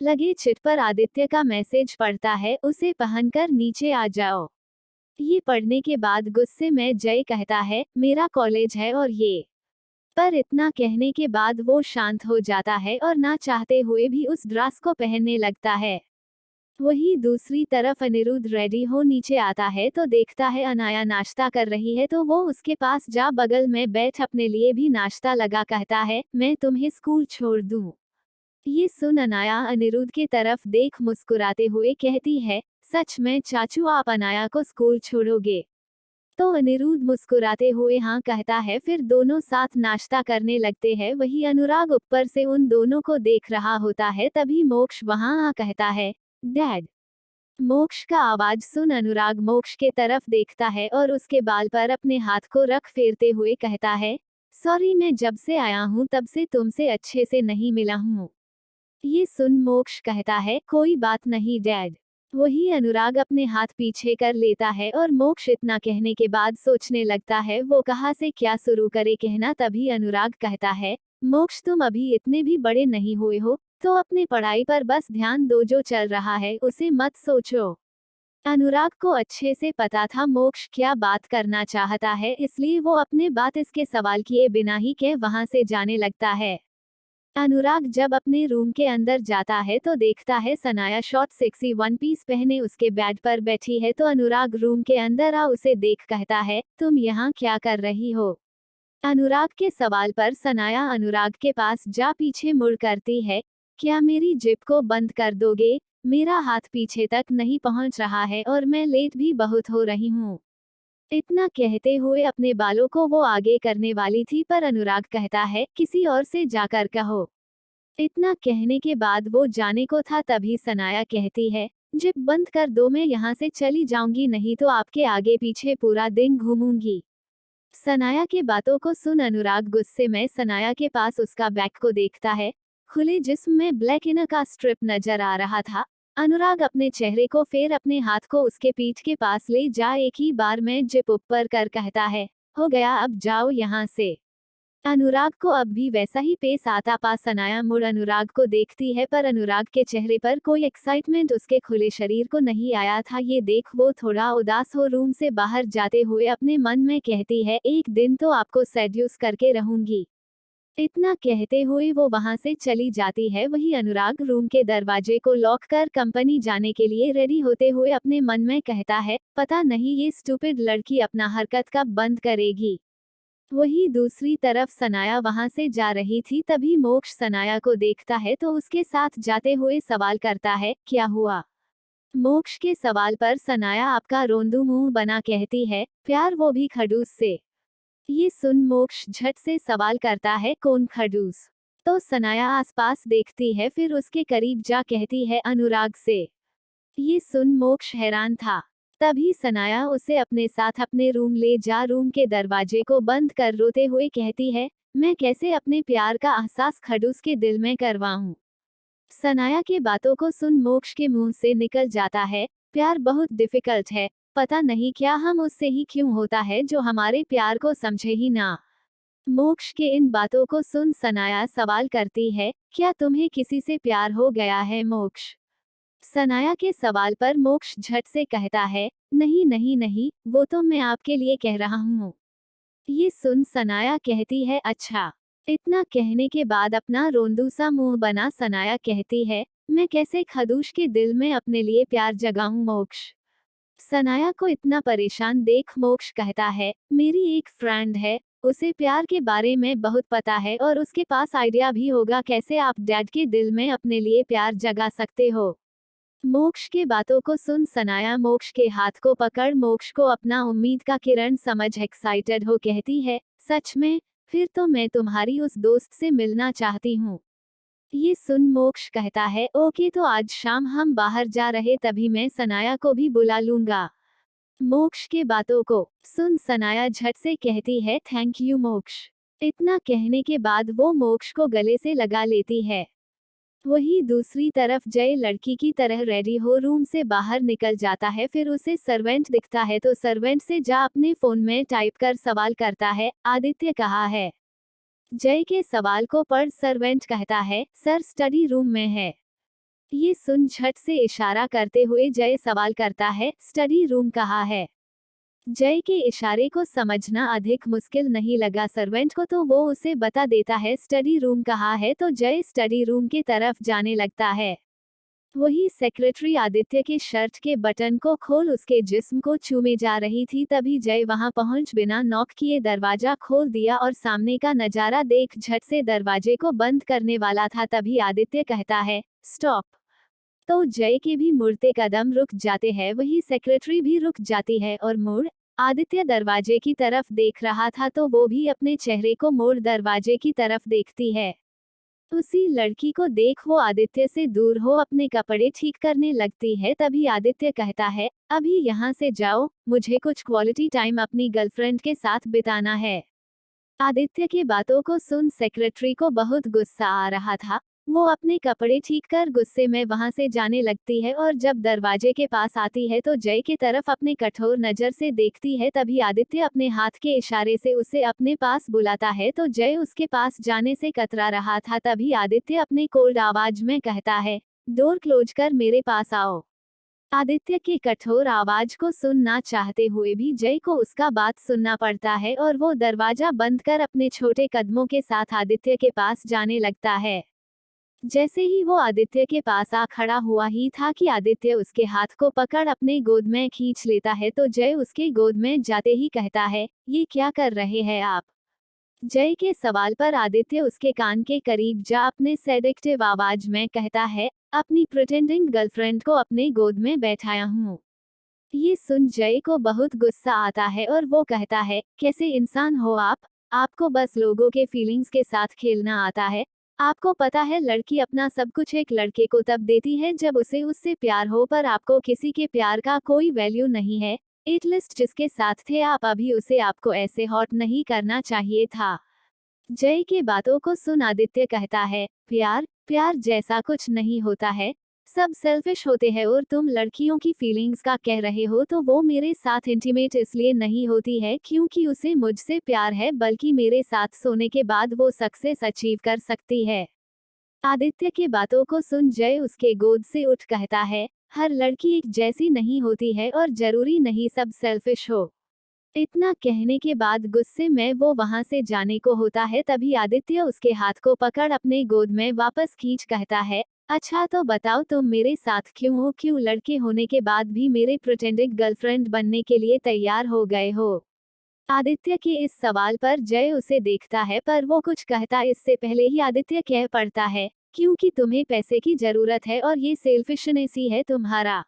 लगे चिट पर आदित्य का मैसेज पढ़ता है, उसे पहनकर नीचे आ जाओ। ये पढ़ने के बाद गुस्से में जय कहता है, मेरा कॉलेज है और ये। पर इतना कहने के बाद वो शांत हो जाता है और ना चाहते हुए भी उस ड्रेस को पहनने लगता है। वही दूसरी तरफ अनिरुद्ध रेडी हो नीचे आता है तो देखता है अनाया नाश्ता कर रही है तो वो उसके पास जा बगल में बैठ अपने लिए भी नाश्ता लगा कहता है, मैं तुम्हें स्कूल छोड़ दूं। ये सुन अनाया अनिरुद्ध की तरफ देख मुस्कुराते हुए कहती है, सच में चाचू आप अनाया को स्कूल छोड़ोगे? तो अनिरुद्ध मुस्कुराते हुए हाँ कहता है, फिर दोनों साथ नाश्ता करने लगते हैं। वही अनुराग ऊपर से उन दोनों को देख रहा होता है। तभी मोक्ष वहां आ कहता है, डैड। मोक्ष का आवाज सुन अनुराग मोक्ष के तरफ देखता है और उसके बाल पर अपने हाथ को रख फेरते हुए कहता है, सॉरी, मैं जब से आया हूँ तब से तुमसे अच्छे से नहीं मिला हूँ। ये सुन मोक्ष कहता है, कोई बात नहीं डैड। वही अनुराग अपने हाथ पीछे कर लेता है और मोक्ष इतना कहने के बाद सोचने लगता है वो कहाँ से क्या शुरू करे कहना। तभी अनुराग कहता है, मोक्ष तुम अभी इतने भी बड़े नहीं हुए हो तो अपने पढ़ाई पर बस ध्यान दो, जो चल रहा है उसे मत सोचो। अनुराग को अच्छे से पता था मोक्ष क्या बात करना चाहता है, इसलिए वो अपने बात इसके सवाल किए बिना ही के वहां से जाने लगता है। अनुराग जब अपने रूम के अंदर जाता है तो देखता है Sanaya short sexy one piece पहने उसके बेड पर बैठी है तो अनुराग रूम के अंदर आ उसे देख कहता है, तुम यहाँ क्या कर रही हो? अनुराग के सवाल पर सनाया अनुराग के पास जा पीछे मुड़ करती है, क्या मेरी जिप को बंद कर दोगे? मेरा हाथ पीछे तक नहीं पहुंच रहा है और मैं लेट भी बहुत हो रही हूँ। इतना कहते हुए अपने बालों को वो आगे करने वाली थी, पर अनुराग कहता है, किसी और से जाकर कहो। इतना कहने के बाद वो जाने को था, तभी सनाया कहती है, जिप बंद कर दो, मैं यहाँ से चली जाऊंगी, नहीं तो आपके आगे पीछे पूरा दिन घूमूंगी। सनाया के बातों को सुन अनुराग गुस्से में सनाया के पास उसका बैग को देखता है। खुले जिस्म में ब्लैक इनर का स्ट्रिप नजर आ रहा था। अनुराग अपने चेहरे को फेर अपने हाथ को उसके पीठ के पास ले जा एक ही बार में जिप ऊपर कर कहता है, हो गया, अब जाओ यहाँ से। अनुराग को अब भी वैसा ही पेश आता पा सनाया मुड़ अनुराग को देखती है, पर अनुराग के चेहरे पर कोई एक्साइटमेंट उसके खुले शरीर को नहीं आया था। ये देख वो थोड़ा उदास हो रूम से बाहर जाते हुए अपने मन में कहती है, एक दिन तो आपको सेड्यूस करके रहूंगी। इतना कहते हुए वो वहां से चली जाती है। वही अनुराग रूम के दरवाजे को लॉक कर कंपनी जाने के लिए रेडी होते हुए अपने मन में कहता है, पता नहीं ये स्टूपिड लड़की अपना हरकत कब बंद करेगी। वही दूसरी तरफ सनाया वहां से जा रही थी, तभी मोक्ष सनाया को देखता है तो उसके साथ जाते हुए सवाल करता है, क्या हुआ। मोक्ष के सवाल पर सनाया आपका रोंदू मुंह बना कहती है, प्यार, वो भी खड़ूस से। ये सुन मोक्ष झट से सवाल करता है, कौन खड़ूस। तो सनाया आसपास देखती है, फिर उसके करीब जा कहती है, अनुराग से। ये सुन मोक्ष हैरान था। तभी सनाया उसे अपने साथ अपने रूम ले जा रूम के दरवाजे को बंद कर रोते हुए कहती है, मैं कैसे अपने प्यार का एहसास खड़ूस के दिल में करवाऊं। सनाया के बातों को सुन मोक्ष के मुंह से निकल जाता है, प्यार बहुत डिफिकल्ट है, पता नहीं क्या हम उससे ही क्यों होता है जो हमारे प्यार को समझे ही ना। मोक्ष के इन बातों को सुन सनाया सवाल करती है, क्या तुम्हें किसी से प्यार हो गया है मोक्ष। सनाया के सवाल पर मोक्ष झट से कहता है, नहीं नहीं नहीं, वो तो मैं आपके लिए कह रहा हूँ। ये सुन सनाया कहती है, अच्छा। इतना कहने के बाद अपना रोंदू सा मुंह बना सनाया कहती है, मैं कैसे खदूश के दिल में अपने लिए प्यार जगाऊं मोक्ष। सनाया को इतना परेशान देख मोक्ष कहता है, मेरी एक फ्रेंड है, उसे प्यार के बारे में बहुत पता है और उसके पास आइडिया भी होगा कैसे आप डैड के दिल में अपने लिए प्यार जगा सकते हो। मोक्ष के बातों को सुन सनाया मोक्ष के हाथ को पकड़ मोक्ष को अपना उम्मीद का किरण समझ एक्साइटेड हो कहती है, सच में, फिर तो मैं तुम्हारी उस दोस्त से मिलना चाहती हूँ। ये सुन मोक्ष कहता है, ओके, तो आज शाम हम बाहर जा रहे, तभी मैं सनाया को भी बुला लूंगा। मोक्ष के बातों को सुन सनाया झट से कहती है, थैंक यू मोक्ष। इतना कहने के बाद वो मोक्ष को गले से लगा लेती है। वही दूसरी तरफ जय लड़की की तरह रेडी हो रूम से बाहर निकल जाता है, फिर उसे सर्वेंट दिखता है तो सर्वेंट से जा अपने फोन में टाइप कर सवाल करता है, आदित्य कहाँ है। जय के सवाल को पढ़ सर्वेंट कहता है, सर स्टडी रूम में है। ये सुन झट से इशारा करते हुए जय सवाल करता है, स्टडी रूम कहाँ है। जय के इशारे को समझना अधिक मुश्किल नहीं लगा सर्वेंट को, तो वो उसे बता देता है स्टडी रूम कहाँ है, तो जय स्टडी रूम की तरफ जाने लगता है। वही सेक्रेटरी आदित्य के शर्ट के बटन को खोल उसके जिस्म को छूने जा रही थी, तभी जय वहां पहुंच बिना नॉक किए दरवाजा खोल दिया और सामने का नजारा देख झट से दरवाजे को बंद करने वाला था, तभी आदित्य कहता है, स्टॉप। तो जय के भी मुड़ते कदम रुक जाते हैं, वही सेक्रेटरी भी रुक जाती है और मुड़ आदित्य दरवाजे की तरफ देख रहा था तो वो भी अपने चेहरे को मोड़ दरवाजे की तरफ देखती है। उसी लड़की को देख वो आदित्य से दूर हो अपने कपड़े ठीक करने लगती है, तभी आदित्य कहता है, अभी यहाँ से जाओ, मुझे कुछ क्वालिटी टाइम अपनी गर्लफ्रेंड के साथ बिताना है। आदित्य की बातों को सुन सेक्रेटरी को बहुत गुस्सा आ रहा था। वो अपने कपड़े ठीक कर गुस्से में वहां से जाने लगती है और जब दरवाजे के पास आती है तो जय की तरफ अपने कठोर नजर से देखती है, तभी आदित्य अपने हाथ के इशारे से उसे अपने पास बुलाता है तो जय उसके पास जाने से कतरा रहा था, तभी आदित्य अपने कोल्ड आवाज में कहता है, डोर क्लोज कर मेरे पास आओ। आदित्य की कठोर आवाज को सुनना चाहते हुए भी जय को उसका बात सुनना पड़ता है और वो दरवाजा बंद कर अपने छोटे कदमों के साथ आदित्य के पास जाने लगता है। जैसे ही वो आदित्य के पास आ खड़ा हुआ ही था कि आदित्य उसके हाथ को पकड़ अपने गोद में खींच लेता है तो जय उसके गोद में जाते ही कहता है, ये क्या कर रहे हैं आप। जय के सवाल पर आदित्य उसके कान के करीब जा अपने सेडेक्टिव आवाज में कहता है, अपनी प्रिटेंडिंग गर्लफ्रेंड को अपने गोद में बैठाया हूँ। ये सुन जय को बहुत गुस्सा आता है और वो कहता है, कैसे इंसान हो आप? आपको बस लोगों के फीलिंग्स के साथ खेलना आता है। आपको पता है लड़की अपना सब कुछ एक लड़के को तब देती है जब उसे उससे प्यार हो, पर आपको किसी के प्यार का कोई वैल्यू नहीं है। एटलीस्ट जिसके साथ थे आप अभी, उसे आपको ऐसे हॉट नहीं करना चाहिए था। जय की बातों को सुन आदित्य कहता है, प्यार प्यार जैसा कुछ नहीं होता है। सब सेल्फिश होते हैं और तुम लड़कियों की फीलिंग्स का कह रहे हो तो वो मेरे साथ इंटीमेट इसलिए नहीं होती है क्योंकि उसे मुझसे प्यार है, बल्कि मेरे साथ सोने के बाद वो सक्सेस अचीव कर सकती है। आदित्य की बातों को सुन जय उसके गोद से उठ कहता है, हर लड़की एक जैसी नहीं होती है और जरूरी नहीं सब सेल्फिश हो। इतना कहने के बाद गुस्से में वो वहां से जाने को होता है, तभी आदित्य उसके हाथ को पकड़ अपने गोद में वापस खींच कहता है, अच्छा तो बताओ तुम मेरे साथ क्यों हो, क्यों लड़के होने के बाद भी मेरे प्रिटेंडेड गर्लफ्रेंड बनने के लिए तैयार हो गए हो? आदित्य के इस सवाल पर जय उसे देखता है, पर वो कुछ कहता इससे पहले ही आदित्य कह पड़ता है, क्योंकि तुम्हें पैसे की जरूरत है और ये सेल्फिशनेस ही है तुम्हारा।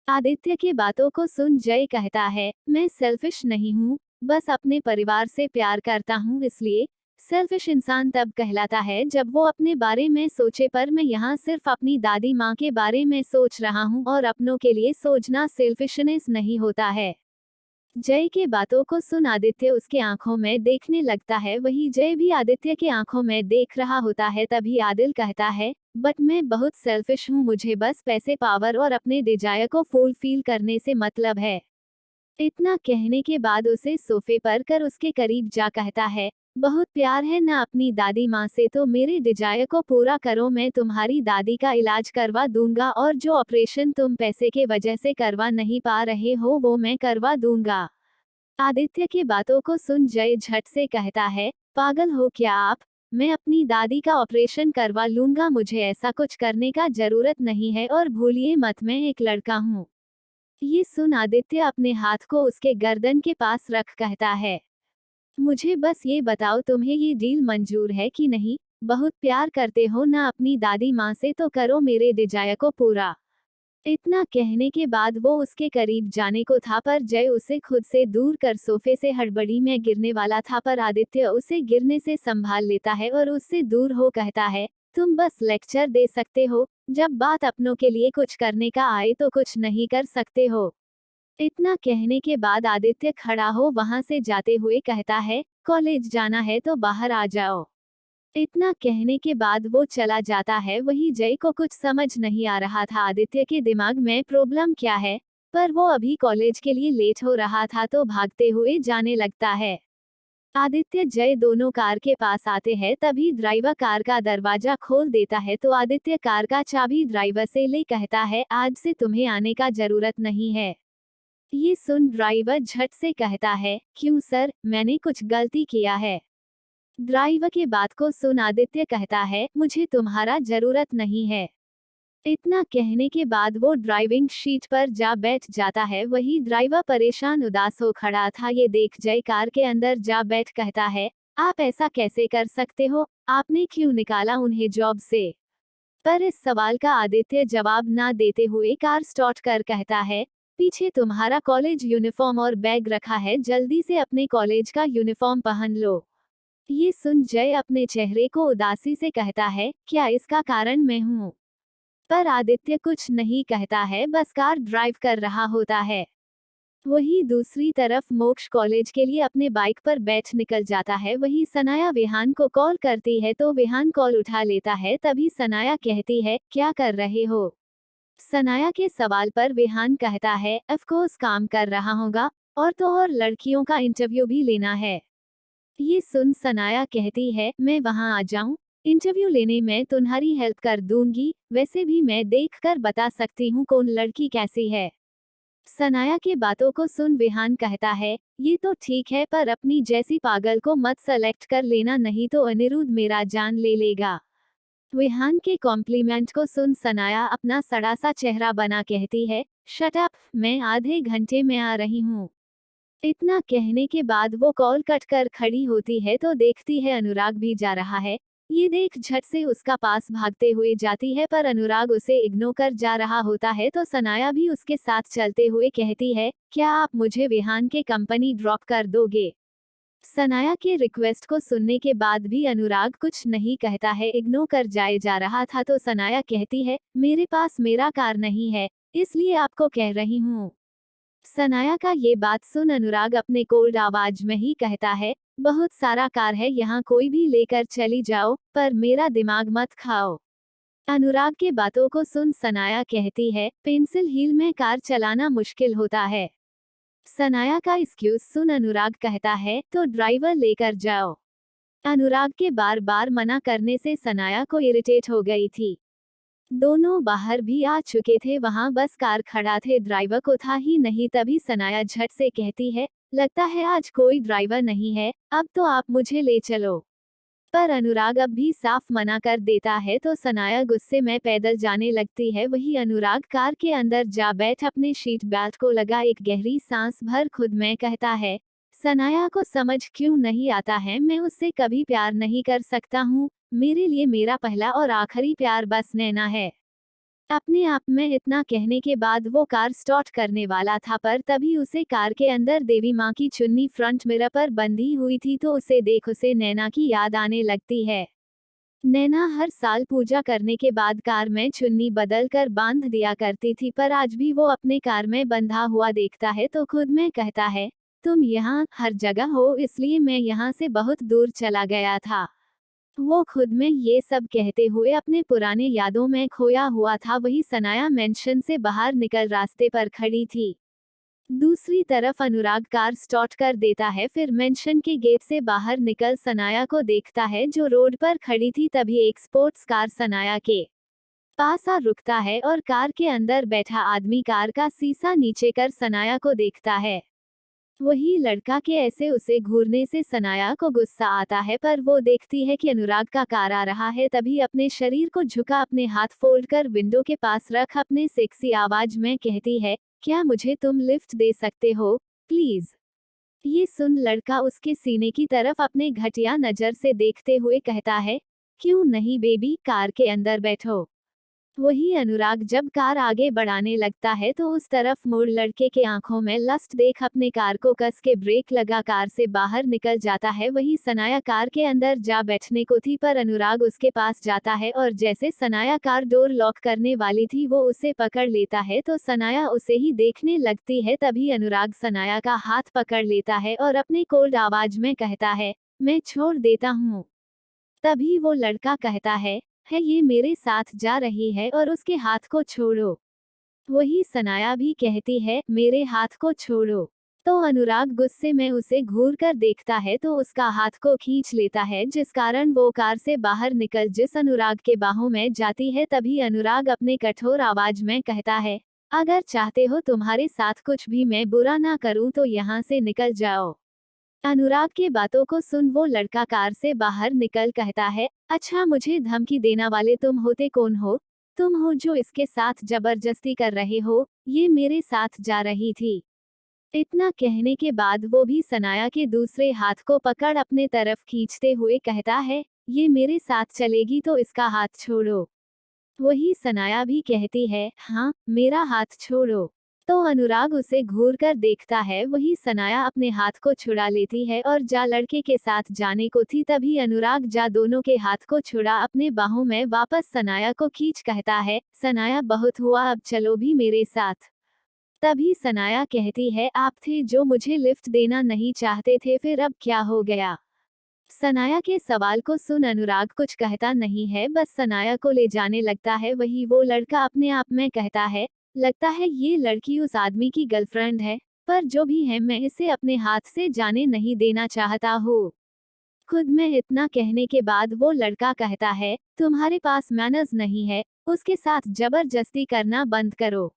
आदित्य की बातों को सुन जय कहता है, मैं सेल्फिश नहीं हूँ, बस अपने परिवार से प्यार करता हूँ इसलिए। सेल्फिश इंसान तब कहलाता है जब वो अपने बारे में सोचे, पर मैं यहाँ सिर्फ अपनी दादी माँ के बारे में सोच रहा हूँ और अपनों के लिए सोचना सेल्फिशनेस नहीं होता है। जय के बातों को सुन आदित्य उसके आंखों में देखने लगता है, वही जय भी आदित्य के आंखों में देख रहा होता है। तभी आदिल कहता है, बट मैं बहुत सेल्फिश हूँ, मुझे बस पैसे, पावर और अपने डिजायर को फुलफिल करने से मतलब है। इतना कहने के बाद उसे सोफे पर कर उसके करीब जा कहता है, बहुत प्यार है ना अपनी दादी माँ से, तो मेरे डिजायर को पूरा करो, मैं तुम्हारी दादी का इलाज करवा दूंगा और जो ऑपरेशन तुम पैसे के वजह से करवा नहीं पा रहे हो वो मैं करवा दूंगा। आदित्य की बातों को सुन जय झट से कहता है, पागल हो क्या आप? मैं अपनी दादी का ऑपरेशन करवा लूंगा, मुझे ऐसा कुछ करने का जरूरत नहीं है और भूलिए मत मैं एक लड़का हूँ। ये सुन आदित्य अपने हाथ को उसके गर्दन के पास रख कहता है, मुझे बस ये बताओ तुम्हें ये डील मंजूर है कि नहीं? बहुत प्यार करते हो ना अपनी दादी माँ से, तो करो मेरे डिजायर को पूरा। इतना कहने के बाद वो उसके करीब जाने को था, पर जय उसे खुद से दूर कर सोफे से हड़बड़ी में गिरने वाला था, पर आदित्य उसे गिरने से संभाल लेता है और उससे दूर हो कहता है, तुम बस लेक्चर दे सकते हो, जब बात अपनों के लिए कुछ करने का आए तो कुछ नहीं कर सकते हो। इतना कहने के बाद आदित्य खड़ा हो वहां से जाते हुए कहता है, कॉलेज जाना है तो बाहर आ जाओ। इतना कहने के बाद वो चला जाता है। वही जय को कुछ समझ नहीं आ रहा था आदित्य के दिमाग में प्रॉब्लम क्या है, पर वो अभी कॉलेज के लिए लेट हो रहा था तो भागते हुए जाने लगता है। आदित्य जय दोनों कार के पास आते हैं, तभी ड्राइवर कार का दरवाजा खोल देता है, तो आदित्य कार का चाबी ड्राइवर से ले कहता है, आज से तुम्हें आने का जरूरत नहीं है। ये सुन ड्राइवर झट से कहता है, क्यों सर, मैंने कुछ गलती किया है? ड्राइवर के बात को सुन आदित्य कहता है, मुझे तुम्हारा जरूरत नहीं है। इतना कहने के बाद वो ड्राइविंग सीट पर जा बैठ जाता है। वही ड्राइवर परेशान उदास हो खड़ा था, ये देख जय कार के अंदर जा बैठ कहता है, आप ऐसा कैसे कर सकते हो? आपने क्यों निकाला उन्हें जॉब से? पर इस सवाल का आदित्य जवाब ना देते हुए कार स्टार्ट कर कहता है, पीछे तुम्हारा कॉलेज यूनिफॉर्म और बैग रखा है, जल्दी से अपने कॉलेज का यूनिफॉर्म पहन लो। ये सुन जय अपने चेहरे को उदासी से कहता है, क्या इसका कारण मैं हूँ? पर आदित्य कुछ नहीं कहता है, बस कार ड्राइव कर रहा होता है। वही दूसरी तरफ मोक्ष कॉलेज के लिए अपने बाइक पर बैठ निकल जाता है। वही सनाया विहान को कॉल करती है तो विहान कॉल उठा लेता है। तभी सनाया कहती है, क्या कर रहे हो? सनाया के सवाल पर विहान कहता है, ऑफ कोर्स काम कर रहा होगा, और तो और लड़कियों का इंटरव्यू भी लेना है। ये सुन सनाया कहती है, मैं वहां आ जाऊं? इंटरव्यू लेने में तुम्हारी हेल्प कर दूंगी, वैसे भी मैं देख कर बता सकती हूँ कौन लड़की कैसी है। सनाया के बातों को सुन विहान कहता है, ये तो ठीक है, पर अपनी जैसी पागल को मत सेलेक्ट कर लेना, नहीं तो अनिरुद्ध मेरा जान ले लेगा। विहान के कॉम्प्लीमेंट को सुन सनाया अपना सड़ा सा चेहरा बना कहती है, शट अप, मैं आधे घंटे में आ रही हूँ। इतना कहने के बाद वो कॉल कट कर खड़ी होती है तो देखती है अनुराग भी जा रहा है। ये देख झट से उसका पास भागते हुए जाती है, पर अनुराग उसे इग्नोर कर जा रहा होता है तो सनाया भी उसके साथ चलते हुए कहती है, क्या आप मुझे विहान के कंपनी ड्रॉप कर दोगे? सनाया के रिक्वेस्ट को सुनने के बाद भी अनुराग कुछ नहीं कहता है। इग्नोर कर जाए जा रहा था तो सनाया कहती है, मेरे पास मेरा कार नहीं है, इसलिए आपको कह रही हूँ। सनाया का ये बात सुन अनुराग अपने कोल्ड आवाज में ही कहता है, बहुत सारा कार है यहाँ, कोई भी लेकर चली जाओ, पर मेरा दिमाग मत खाओ। अनुराग के बातों को सुन सनाया कहती है, पेंसिल हील में कार चलाना मुश्किल होता है। सनाया का एक्सक्यूज सुन अनुराग कहता है, तो ड्राइवर लेकर जाओ। अनुराग के बार बार मना करने से सनाया को इरिटेट हो गई थी। दोनों बाहर भी आ चुके थे, वहां बस कार खड़ा थे, ड्राइवर को था ही नहीं। तभी सनाया झट से कहती है, लगता है आज कोई ड्राइवर नहीं है, अब तो आप मुझे ले चलो। पर अनुराग अब भी साफ मना कर देता है तो सनाया गुस्से में पैदल जाने लगती है। वही अनुराग कार के अंदर जा बैठ अपने सीट बेल्ट को लगा एक गहरी सांस भर खुद में कहता है, सनाया को समझ क्यों नहीं आता है, मैं उससे कभी प्यार नहीं कर सकता हूँ। मेरे लिए मेरा पहला और आखिरी प्यार बस नैना है। अपने आप में इतना कहने के बाद वो कार स्टार्ट करने वाला था, पर तभी उसे कार के अंदर देवी माँ की चुन्नी फ्रंट मिरर पर बंधी हुई थी तो उसे देख उसे नैना की याद आने लगती है। नैना हर साल पूजा करने के बाद कार में चुन्नी बदल कर बांध दिया करती थी, पर आज भी वो अपने कार में बंधा हुआ देखता है तो खुद में कहता है, तुम यहाँ हर जगह हो, इसलिए मैं यहाँ से बहुत दूर चला गया था। वो खुद में ये सब कहते हुए अपने पुराने यादों में खोया हुआ था। वही सनाया मेंशन से बाहर निकल रास्ते पर खड़ी थी। दूसरी तरफ अनुराग कार स्टार्ट कर देता है, फिर मेंशन के गेट से बाहर निकल सनाया को देखता है जो रोड पर खड़ी थी। तभी एक स्पोर्ट्स कार सनाया के पास आ रुकता है और कार के अंदर बैठा आदमी कार का शीशा नीचे कर सनाया को देखता है। वही लड़का के ऐसे उसे घूरने से सनाया को गुस्सा आता है, पर वो देखती है कि अनुराग का कार आ रहा है। तभी अपने शरीर को झुका अपने हाथ फोल्ड कर विंडो के पास रख अपने सेक्सी आवाज में कहती है, क्या मुझे तुम लिफ्ट दे सकते हो प्लीज? ये सुन लड़का उसके सीने की तरफ अपने घटिया नजर से देखते हुए कहता है, क्यों नहीं बेबी, कार के अंदर बैठो। वही अनुराग जब कार आगे बढ़ाने लगता है तो उस तरफ मुड़ लड़के के आंखों में लस्ट देख अपने कार को कस के ब्रेक लगा कार से बाहर निकल जाता है। वही सनाया कार के अंदर जा बैठने को थी, पर अनुराग उसके पास जाता है और जैसे सनाया कार डोर लॉक करने वाली थी वो उसे पकड़ लेता है तो सनाया उसे ही देखने लगती है। तभी अनुराग सनाया का हाथ पकड़ लेता है और अपने कोल्ड आवाज में कहता है, मैं छोड़ देता हूँ। तभी वो लड़का कहता है ये मेरे साथ जा रही है और उसके हाथ को छोड़ो। वही सनाया भी कहती है, मेरे हाथ को छोड़ो। तो अनुराग गुस्से में उसे घूर कर देखता है तो उसका हाथ को खींच लेता है, जिस कारण वो कार से बाहर निकल जिस अनुराग के बाहों में जाती है। तभी अनुराग अपने कठोर आवाज में कहता है, अगर चाहते हो तुम्हारे साथ कुछ भी मैं बुरा ना करूं तो यहाँ से निकल जाओ। अनुराग के बातों को सुन वो लड़का कार से बाहर निकल कहता है, अच्छा मुझे धमकी देना वाले तुम होते कौन हो? तुम हो जो इसके साथ जबरदस्ती कर रहे हो, ये मेरे साथ जा रही थी। इतना कहने के बाद वो भी सनाया के दूसरे हाथ को पकड़ अपने तरफ खींचते हुए कहता है, ये मेरे साथ चलेगी तो इसका हाथ छोड़ो। वही सनाया भी कहती है, हाँ मेरा हाथ छोड़ो। तो अनुराग उसे घूर कर देखता है। वही सनाया अपने हाथ को छुड़ा लेती है और जा लड़के के साथ जाने को थी। तभी अनुराग जा दोनों के हाथ को छुड़ा अपने बाहों में वापस सनाया को खींच कहता है, सनाया बहुत हुआ, अब चलो भी मेरे साथ। तभी सनाया कहती है, आप थे जो मुझे लिफ्ट देना नहीं चाहते थे, फिर अब क्या हो गया? सनाया के सवाल को सुन अनुराग कुछ कहता नहीं है, बस सनाया को ले जाने लगता है। वही वो लड़का अपने आप में कहता है, लगता है ये लड़की उस आदमी की गर्लफ्रेंड है, पर जो भी है मैं इसे अपने हाथ से जाने नहीं देना चाहता हूँ। खुद में इतना कहने के बाद वो लड़का कहता है, तुम्हारे पास मैनर्स नहीं है, उसके साथ जबरदस्ती करना बंद करो।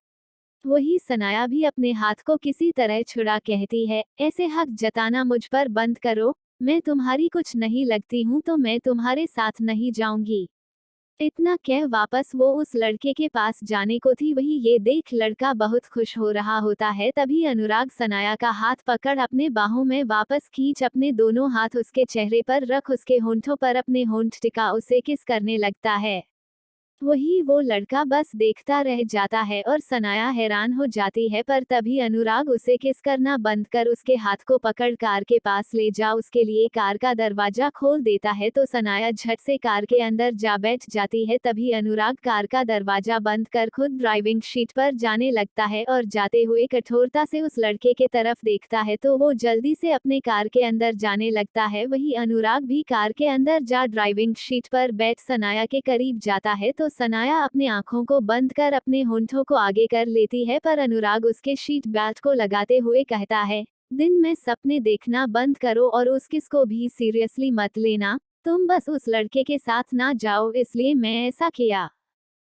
वही सनाया भी अपने हाथ को किसी तरह छुड़ा कहती है, ऐसे हक जताना मुझ पर बंद करो, मैं तुम्हारी कुछ नहीं लगती हूँ तो मैं तुम्हारे साथ नहीं जाऊंगी। इतना कह वापस वो उस लड़के के पास जाने को थी, वही ये देख लड़का बहुत खुश हो रहा होता है। तभी अनुराग सनाया का हाथ पकड़ अपने बाहों में वापस खींच अपने दोनों हाथ उसके चेहरे पर रख उसके होंठों पर अपने होंठ टिका उसे किस करने लगता है। वही वो लड़का बस देखता रह जाता है और सनाया हैरान हो जाती है, पर तभी अनुराग उसे किस करना बंद कर उसके हाथ को पकड़ कार के पास ले जा उसके लिए कार का दरवाजा खोल देता है। तो सनाया झट से कार के अंदर जा बैठ जाती है। तभी अनुराग कार का दरवाजा बंद कर खुद ड्राइविंग सीट पर जाने लगता है और जाते हुए कठोरता से उस लड़के के तरफ देखता है, तो वो जल्दी से अपने कार के अंदर जाने लगता है। वही अनुराग भी कार के अंदर जा ड्राइविंग सीट पर बैठ सनाया के करीब जाता है। तो सनाया अपनी आंखों को बंद कर अपने होंठों को आगे कर लेती है, पर अनुराग उसके सीट बेल्ट को लगाते हुए कहता है, दिन में सपने देखना बंद करो और उस किस को भी सीरियसली मत लेना। तुम बस उस लड़के के साथ ना जाओ, इसलिए मैं ऐसा किया।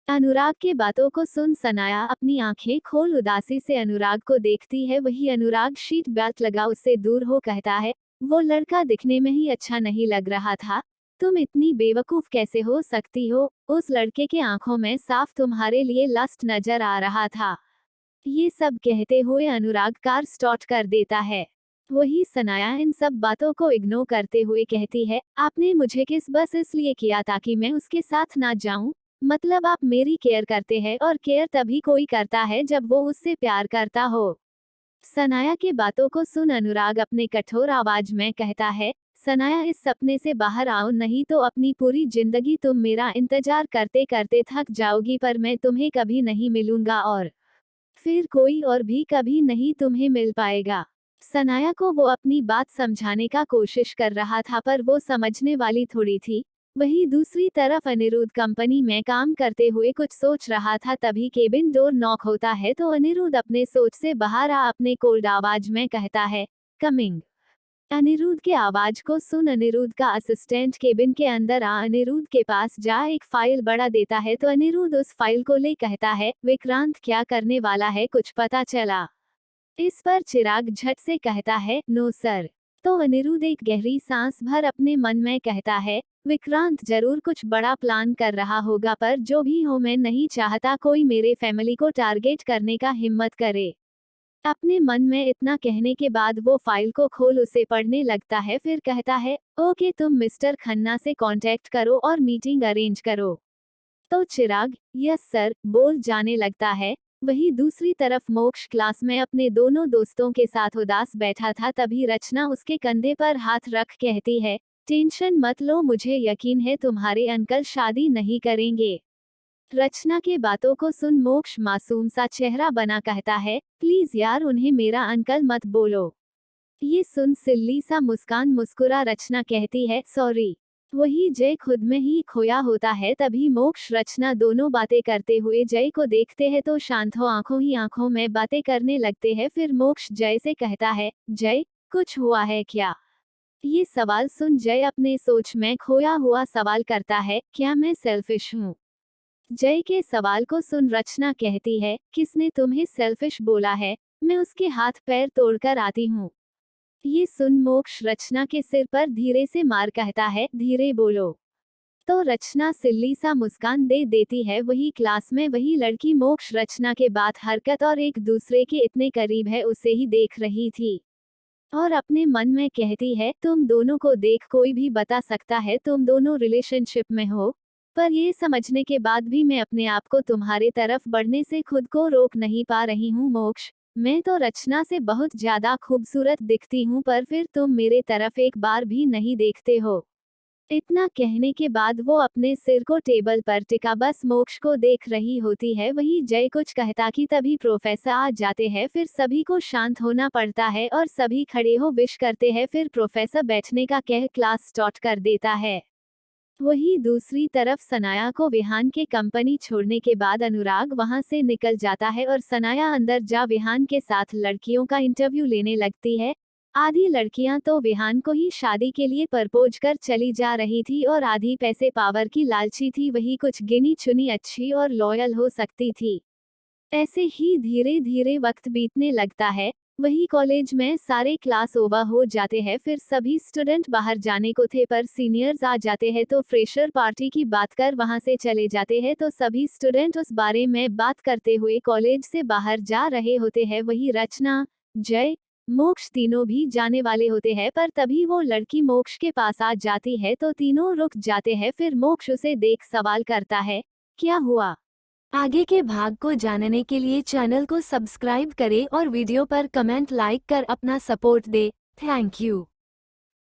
अनुराग के बातों को सुन सनाया अपनी आंखें खोल उदासी से अनुराग को देखती है। वही अनुराग सीट बेल्ट लगा उससे दूर हो कहता है, वो लड़का दिखने में ही अच्छा नहीं लग रहा था। तुम इतनी बेवकूफ कैसे हो सकती हो? उस लड़के के आंखों में साफ तुम्हारे लिए लस्ट नजर आ रहा था। ये सब कहते हुए अनुराग कार स्टार्ट कर देता है। वही सनाया इन सब बातों को इग्नोर करते हुए कहती है, आपने मुझे किस बस इसलिए किया ताकि मैं उसके साथ ना जाऊं? मतलब आप मेरी केयर करते हैं, और केयर तभी कोई करता है जब वो उससे प्यार करता हो। सनाया के बातों को सुन अनुराग अपने कठोर आवाज में कहता है, सनाया इस सपने से बाहर आओ, नहीं तो अपनी पूरी जिंदगी तुम मेरा इंतजार करते करते थक जाओगी, पर मैं तुम्हें कभी नहीं मिलूंगा और फिर कोई और भी कभी नहीं तुम्हें मिल पाएगा। सनाया को वो अपनी बात समझाने का कोशिश कर रहा था, पर वो समझने वाली थोड़ी थी। वहीं दूसरी तरफ अनिरुद्ध कंपनी में काम करते हुए कुछ सोच रहा था। तभी केबिन डोर नॉक होता है, तो अनिरुद्ध अपने सोच से बाहर आ अपने कोल्ड आवाज में कहता है, कमिंग। अनिरुद्ध के आवाज को सुन अनिरुद्ध का असिस्टेंट केबिन के अंदर आ अनिरुद्ध के पास जा एक फाइल बढ़ा देता है। तो अनिरुद्ध उस फाइल को ले कहता है, विक्रांत क्या करने वाला है, कुछ पता चला? इस पर चिराग झट से कहता है, नो सर। तो अनिरुद्ध एक गहरी सांस भर अपने मन में कहता है, विक्रांत जरूर कुछ बड़ा प्लान कर रहा होगा, पर जो भी हो मैं नहीं चाहता कोई मेरे फैमिली को टारगेट करने का हिम्मत करे। अपने मन में इतना कहने के बाद वो फाइल को खोल उसे पढ़ने लगता है, फिर कहता है, ओके तुम मिस्टर खन्ना से कांटेक्ट करो और मीटिंग अरेंज करो। तो चिराग यस सर बोल जाने लगता है। वही दूसरी तरफ मोक्ष क्लास में अपने दोनों दोस्तों के साथ उदास बैठा था। तभी रचना उसके कंधे पर हाथ रख कहती है, टेंशन मत लो, मुझे यकीन है तुम्हारे अंकल शादी नहीं करेंगे। रचना के बातों को सुन मोक्ष मासूम सा चेहरा बना कहता है, प्लीज यार उन्हें मेरा अंकल मत बोलो। ये सुन सिल्ली सा मुस्कान मुस्कुरा रचना कहती है, सॉरी। वही जय खुद में ही खोया होता है। तभी मोक्ष रचना दोनों बातें करते हुए जय को देखते हैं, तो शांत हो आंखों ही आंखों में बातें करने लगते हैं। फिर मोक्ष जय से कहता है, जय कुछ हुआ है क्या? ये सवाल सुन जय अपने सोच में खोया हुआ सवाल करता है, क्या मैं सेल्फिश हूँ? जय के सवाल को सुन रचना कहती है, किसने तुम्हें सेल्फिश बोला है? मैं उसके हाथ पैर तोड़कर आती हूँ। ये सुन मोक्ष रचना के सिर पर धीरे से मार कहता है, धीरे बोलो। तो रचना सिल्ली सा मुस्कान दे देती है। वही क्लास में वही लड़की मोक्ष रचना के बात हरकत और एक दूसरे के इतने करीब है उसे ही देख रही थी और अपने मन में कहती है, तुम दोनों को देख कोई भी बता सकता है तुम दोनों रिलेशनशिप में हो, पर ये समझने के बाद भी मैं अपने आप को तुम्हारे तरफ बढ़ने से खुद को रोक नहीं पा रही हूँ मोक्ष। मैं तो रचना से बहुत ज्यादा खूबसूरत दिखती हूँ, पर फिर तुम मेरे तरफ एक बार भी नहीं देखते हो। इतना कहने के बाद वो अपने सिर को टेबल पर टिका बस मोक्ष को देख रही होती है। वही जय कुछ कहता कि तभी प्रोफेसर आ जाते हैं। फिर सभी को शांत होना पड़ता है और सभी खड़े हो विश करते हैं। फिर प्रोफेसर बैठने का कह क्लास स्टार्ट कर देता है। वही दूसरी तरफ सनाया को विहान के कंपनी छोड़ने के बाद अनुराग वहां से निकल जाता है और सनाया अंदर जा विहान के साथ लड़कियों का इंटरव्यू लेने लगती है। आधी लड़कियां तो विहान को ही शादी के लिए प्रपोज कर चली जा रही थी और आधी पैसे पावर की लालची थी। वही कुछ गिनी चुनी अच्छी और लॉयल हो सकती थी। ऐसे ही धीरे धीरे वक्त बीतने लगता है। वही कॉलेज में सारे क्लास ओवर हो जाते हैं, फिर सभी स्टूडेंट बाहर जाने को थे पर सीनियर्स आ जाते हैं तो फ्रेशर पार्टी की बात कर वहां से चले जाते हैं, तो सभी स्टूडेंट उस बारे में बात करते हुए कॉलेज से बाहर जा रहे होते हैं। वही रचना, जय, मोक्ष तीनों भी जाने वाले होते हैं पर तभी वो लड़की मोक्ष के पास आ जाती है तो तीनों रुक जाते हैं। फिर मोक्ष उसे देख सवाल करता है, क्या हुआ? आगे के भाग को जानने के लिए चैनल को सब्सक्राइब करें और वीडियो पर कमेंट लाइक कर अपना सपोर्ट दे। Thank you.